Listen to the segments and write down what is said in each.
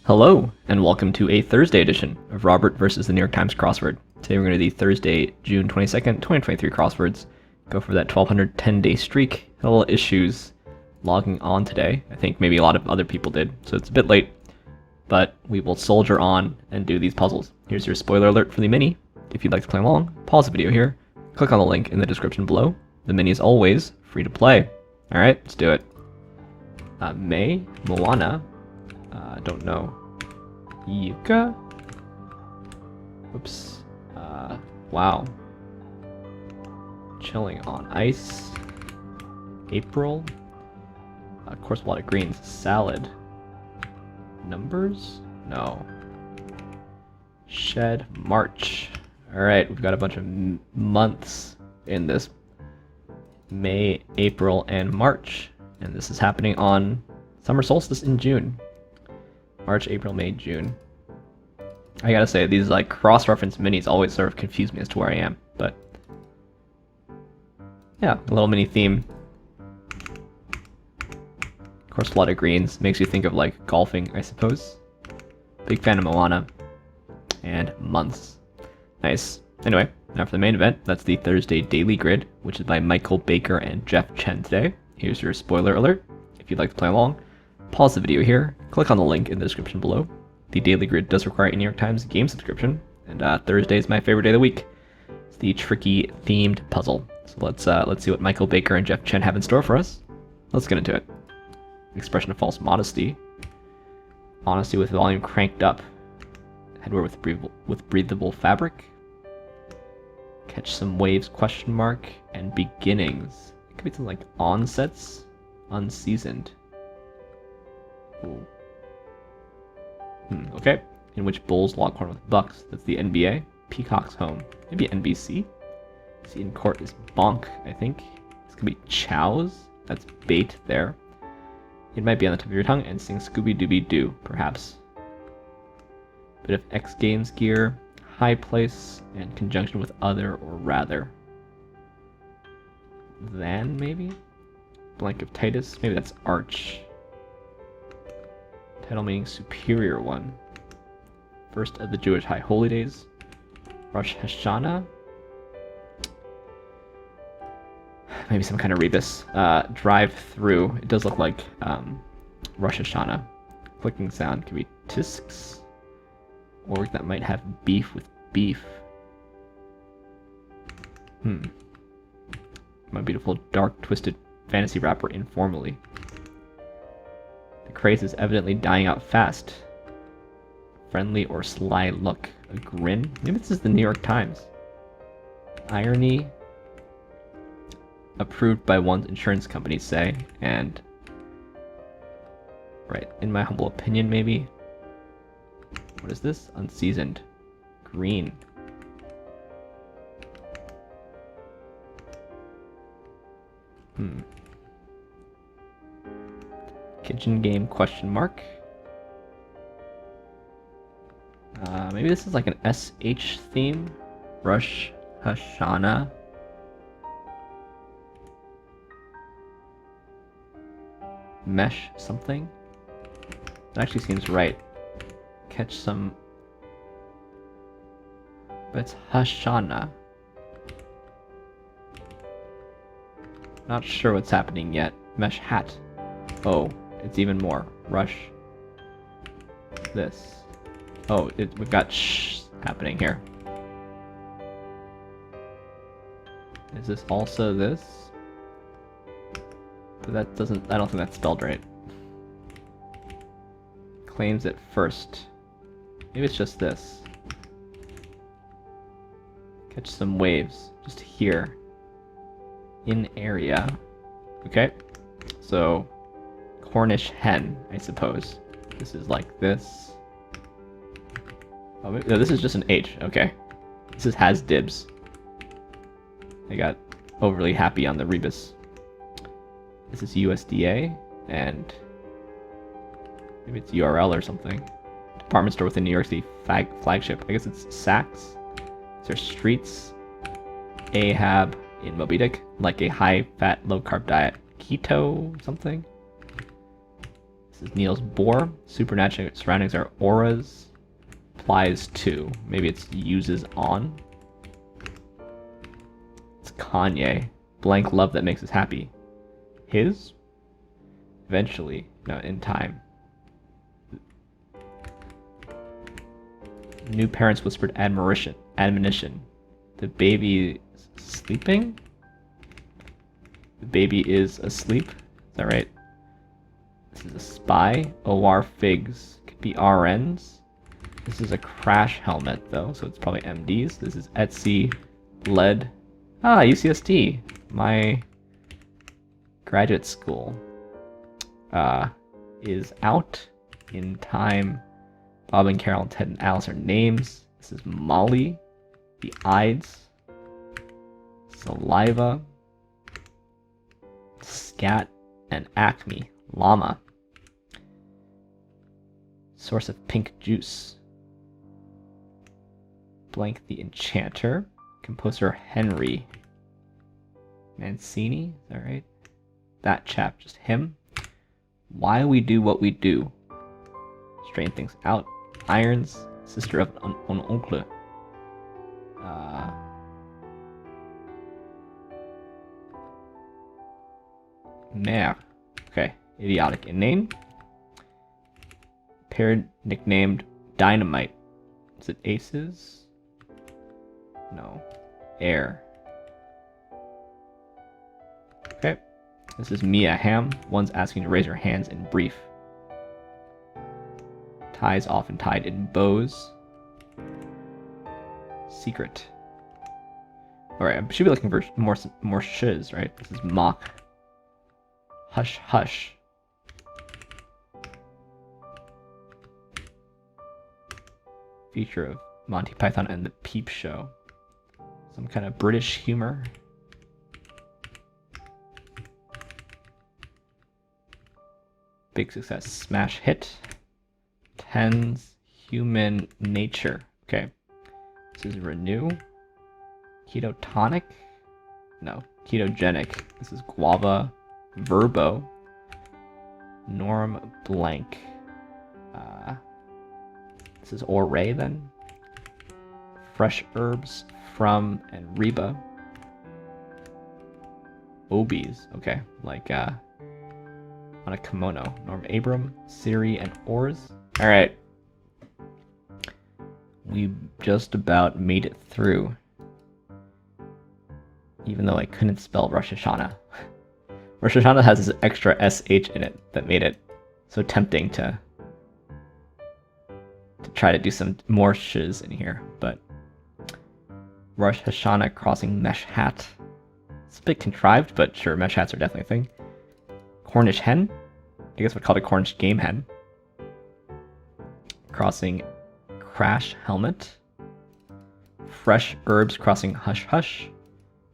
Hello, and welcome to a Thursday edition of Robert versus the New York Times Crossword. Today we're going to do the Thursday, June 22nd, 2023 crosswords. Go for that 1,210-day streak. Had a little issues logging on today. I think maybe a lot of other people did, so it's a bit late. But we will soldier on and do these puzzles. Here's your spoiler alert for the mini. If you'd like to play along, pause the video here. Click on the link in the description below. The mini is always free to play. Alright, let's do it. Moana. Don't know. Yuka? Oops. Wow. Chilling on ice. April. Of course, a lot of greens. Salad. Numbers? No. Shed. March. Alright, we've got a bunch of months in this. May, April, and March. And this is happening on summer solstice in June. March, April, May, June. I gotta say, these like cross-reference minis always sort of confuse me as to where I am, but yeah, a little mini theme. Of course, a lot of greens. Makes you think of like golfing, I suppose. Big fan of Moana. And months. Nice. Anyway, now for the main event. That's the Thursday Daily Grid, which is by Michael Baker and Jeff Chen today. Here's your spoiler alert. If you'd like to play along, pause the video here, click on the link in the description below. The Daily Grid does require a New York Times game subscription, and Thursday is my favorite day of the week. It's the tricky themed puzzle. So let's see what Michael Baker and Jeff Chen have in store for us. Let's get into it. Expression of false modesty. Honesty with volume cranked up. Headwear with breathable fabric. Catch some waves ? And beginnings. It could be something like onsets, unseasoned. Ooh. Okay. In which Bulls log horn with Bucks? That's the NBA. Peacock's home. Maybe NBC. See in court is Bonk, I think. This could be Chow's. That's bait there. It might be on the tip of your tongue and sing Scooby-Dooby-Doo, perhaps. Bit of X Games gear. High place and conjunction with other or rather. Than, maybe? Blank of Titus. Maybe that's Arch. Title meaning superior one. First of the Jewish High Holy Days. Rosh Hashanah. Maybe some kind of rebus. Drive through. It does look like Rosh Hashanah. Clicking sound could be tisks. Or that might have beef with beef. My beautiful dark twisted fantasy rapper informally. The craze is evidently dying out fast. Friendly or sly look. A grin? Maybe this is the New York Times. Irony. Approved by one's insurance company, say. And right, in my humble opinion, maybe. What is this? Unseasoned. Green. Kitchen game ? Maybe this is like an SH theme? Rosh Hashanah. Mesh something? That actually seems right. Catch some... But it's Hashanah. Not sure what's happening yet. Mesh hat. Oh, it's even more. Rush. This. Oh, we've got shh happening here. Is this also this? But that doesn't... I don't think that's spelled right. Claims it first. Maybe it's just this. Catch some waves. Just here. In area. Okay. So, Cornish hen, I suppose. This is like this. Oh, no, this is just an H. Okay. This has dibs. I got overly happy on the rebus. This is USDA, and maybe it's URL or something. Department store within New York City flagship. I guess it's Saks. Is there streets? Ahab in Moby Dick, like a high-fat, low-carb diet. Keto something? This is Niels Bohr. Supernatural surroundings are auras. Applies to. Maybe it's uses on. It's Kanye. Blank love that makes us happy. His? Eventually. No, in time. New parents whispered admonition. The baby is sleeping? The baby is asleep? Is that right? This is a spy. OR figs. Could be RNs. This is a crash helmet though, so it's probably MDs. This is Etsy. Lead. Ah, UCSD. My graduate school is out in time. Bob and Carol and Ted and Alice are names. This is Molly. The Ides. Saliva. Scat. And Acme. Llama. Source of pink juice. Blank the Enchanter. Composer Henry Mancini. Is that right? That chap, just him. Why we do what we do. Straighten things out. Irons. Sister of an oncle. Mare. Okay. Idiotic in name. Paired nicknamed Dynamite. Is it Aces? No. Air. Okay. This is Mia Ham. One's asking to raise her hands in brief. Ties often tied in bows. Secret. Alright, I should be looking for more shiz, right? This is Mock. Hush Hush. Feature of Monty Python and the Peep Show. Some kind of British humor. Big success. Smash hit. Tens. Human nature. Okay. This is Renew. Ketotonic? No. Ketogenic. This is Guava. Verbo. Norm blank. This is Oray then. Fresh herbs from and Reba. Obies. Okay. Like on a kimono. Norm Abram, Siri, and Ors. Alright. We just about made it through. Even though I couldn't spell Rosh Hashanah. Rosh Hashanah has this extra SH in it that made it so tempting to try to do some more shiz in here, but Rosh Hashanah crossing mesh hat. It's a bit contrived, but sure, mesh hats are definitely a thing. Cornish hen. I guess we'd call it a Cornish game hen. Crossing crash helmet. Fresh herbs crossing hush hush.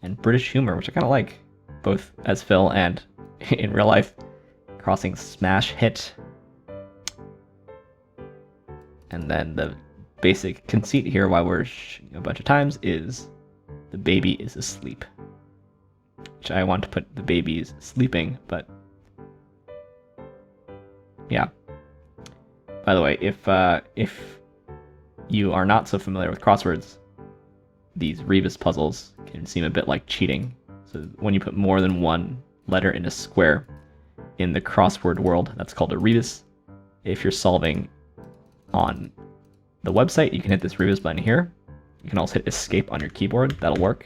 And British humor, which I kind of like, both as Phil and in real life. Crossing smash hit. And then the basic conceit here, why we're a bunch of times, is the baby is asleep. Which I want to put the baby's sleeping, but yeah. By the way, if you are not so familiar with crosswords, these Rebus puzzles can seem a bit like cheating. So when you put more than one letter in a square in the crossword world, that's called a Rebus. If you're solving on the website, you can hit this Rebus button here. You can also hit escape on your keyboard. That'll work.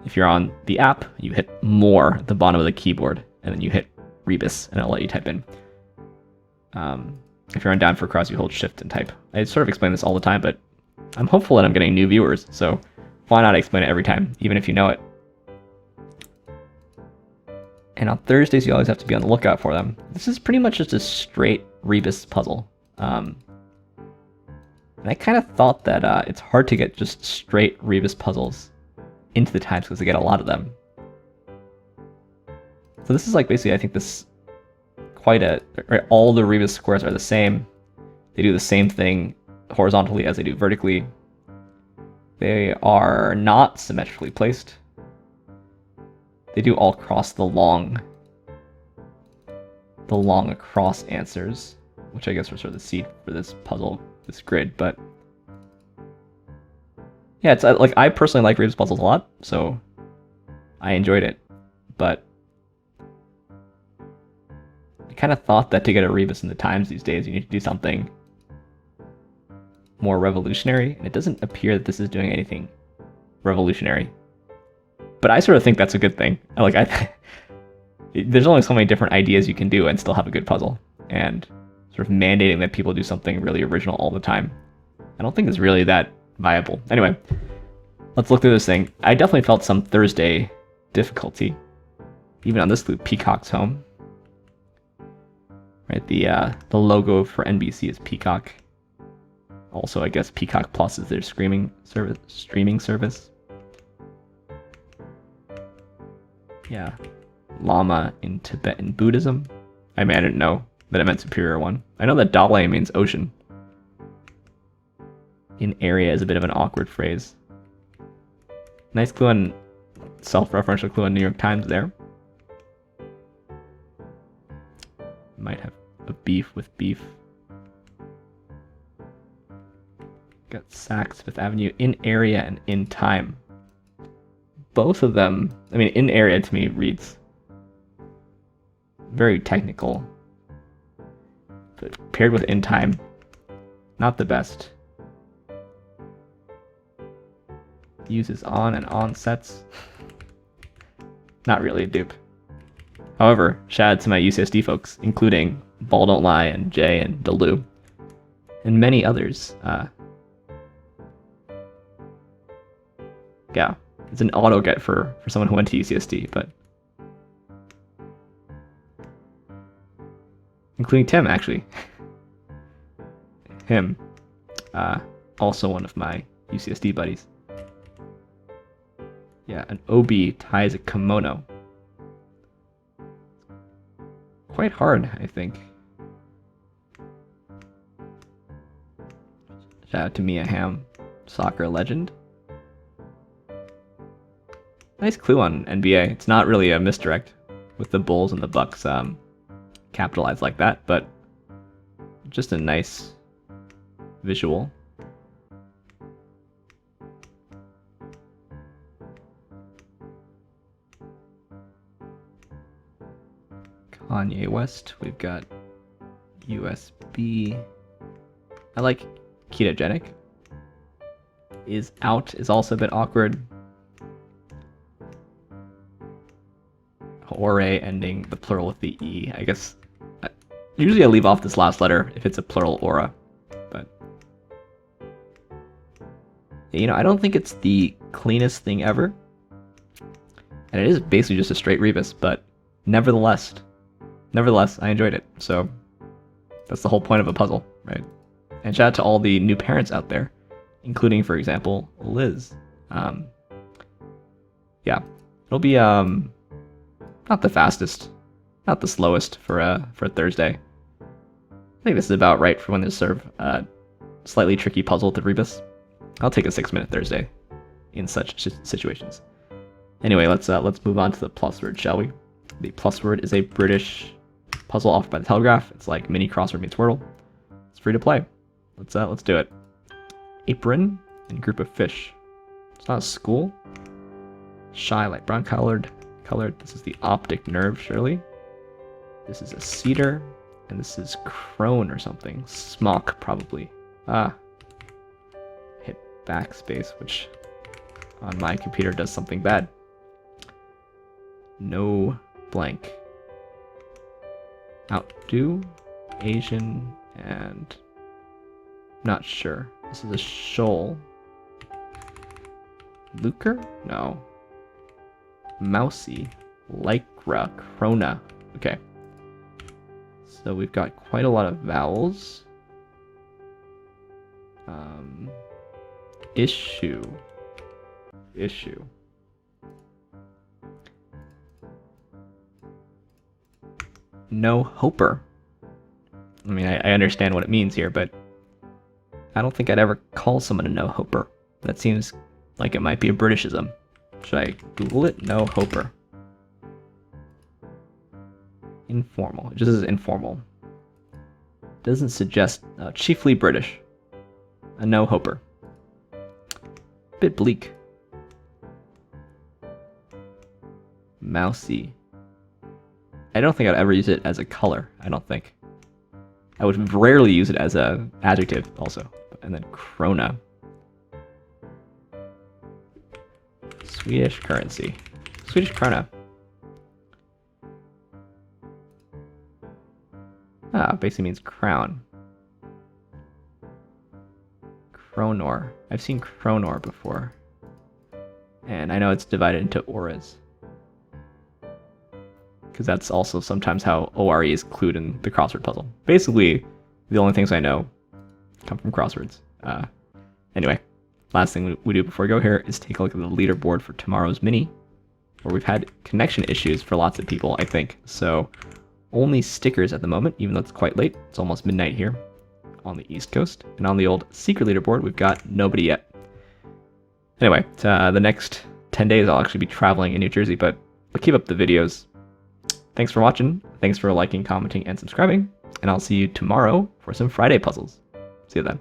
If you're on the app, you hit more at the bottom of the keyboard, and then you hit Rebus, and it'll let you type in. If you're on down for cross, you hold shift and type. I sort of explain this all the time, but I'm hopeful that I'm getting new viewers, so why not explain it every time, even if you know it. And on Thursdays, you always have to be on the lookout for them. This is pretty much just a straight Rebus puzzle. And I kind of thought that it's hard to get just straight Rebus puzzles into the times because they get a lot of them. So this is like basically, I think this all the Rebus squares are the same. They do the same thing horizontally as they do vertically. They are not symmetrically placed. They do all cross the long the long across answers, which I guess were sort of the seed for this puzzle, this grid. But yeah, it's like I personally like Rebus puzzles a lot, so I enjoyed it. But I kind of thought that to get a Rebus in the times these days, you need to do something more revolutionary, and it doesn't appear that this is doing anything revolutionary. But I sort of think that's a good thing. There's only so many different ideas you can do and still have a good puzzle, and sort of mandating that people do something really original all the time, I don't think is really that viable. Anyway, let's look through this thing. I definitely felt some Thursday difficulty, even on this clue, Peacock's Home. Right, the logo for NBC is Peacock. Also, I guess Peacock Plus is their streaming service. Yeah. Llama in Tibetan Buddhism. I mean, I didn't know that it meant superior one. I know that Dale means ocean. In area is a bit of an awkward phrase. Nice clue on self-referential clue on New York Times there. Might have a beef with beef. Got Saks, Fifth Avenue, in area and in time. Both of them, I mean, in area to me reads very technical, but paired with in time, not the best. Uses on and on sets. Not really a dupe. However, shout out to my UCSD folks, including Ball Don't Lie and Jay and Delu, and many others. Yeah, it's an auto get for someone who went to UCSD, but including Tim, actually. Him, also one of my UCSD buddies. Yeah, an obi ties a kimono. Quite hard, I think. Shout out to Mia Hamm, soccer legend. Nice clue on NBA. It's not really a misdirect with the Bulls and the Bucks capitalized like that, but just a nice visual. Kanye West, we've got USB. I like ketogenic. Is out is also a bit awkward. Ore ending the plural with the E. I guess usually I leave off this last letter if it's a plural aura, but you know, I don't think it's the cleanest thing ever, and it is basically just a straight rebus, but nevertheless, I enjoyed it. So that's the whole point of a puzzle, right? And shout out to all the new parents out there, including, for example, Liz. Yeah, it'll be not the fastest, not the slowest for Thursday. I think this is about right for when they serve a slightly tricky puzzle with the rebus. I'll take a 6-minute Thursday in such situations. Anyway, let's move on to the PlusWord, shall we? The PlusWord is a British puzzle offered by the Telegraph. It's like mini crossword meets Wordle. It's free to play. Let's do it. Apron and group of fish. It's not a school. Shy, light brown colored. This is the optic nerve, surely. This is a cedar, and this is crone or something. Smock, probably. Hit backspace, which on my computer does something bad. No blank. Outdo, Asian, and not sure. This is a shoal. Lucre? No. Mousy, Lycra, Krona. Okay. So we've got quite a lot of vowels. Issue. No hoper. I mean, I understand what it means here, but I don't think I'd ever call someone a no hoper. That seems like it might be a Britishism. Should I Google it? No hoper. Informal. It just is informal. Doesn't suggest chiefly British. A no-hoper. Bit bleak. Mousy. I don't think I'd ever use it as a color. I don't think. I would rarely use it as a adjective also. And then krona. Swedish currency. Swedish krona. Basically means crown. Kronor. I've seen kronor before. And I know it's divided into auras. Because that's also sometimes how ORE is clued in the crossword puzzle. Basically, the only things I know come from crosswords. Anyway, last thing we do before we go here is take a look at the leaderboard for tomorrow's mini, where we've had connection issues for lots of people, I think. So only stickers at the moment, even though it's quite late. It's almost midnight here on the East Coast. And on the old secret leaderboard, we've got nobody yet. Anyway, the next 10 days I'll actually be traveling in New Jersey, but I'll keep up the videos. Thanks for watching. Thanks for liking, commenting, and subscribing. And I'll see you tomorrow for some Friday puzzles. See you then.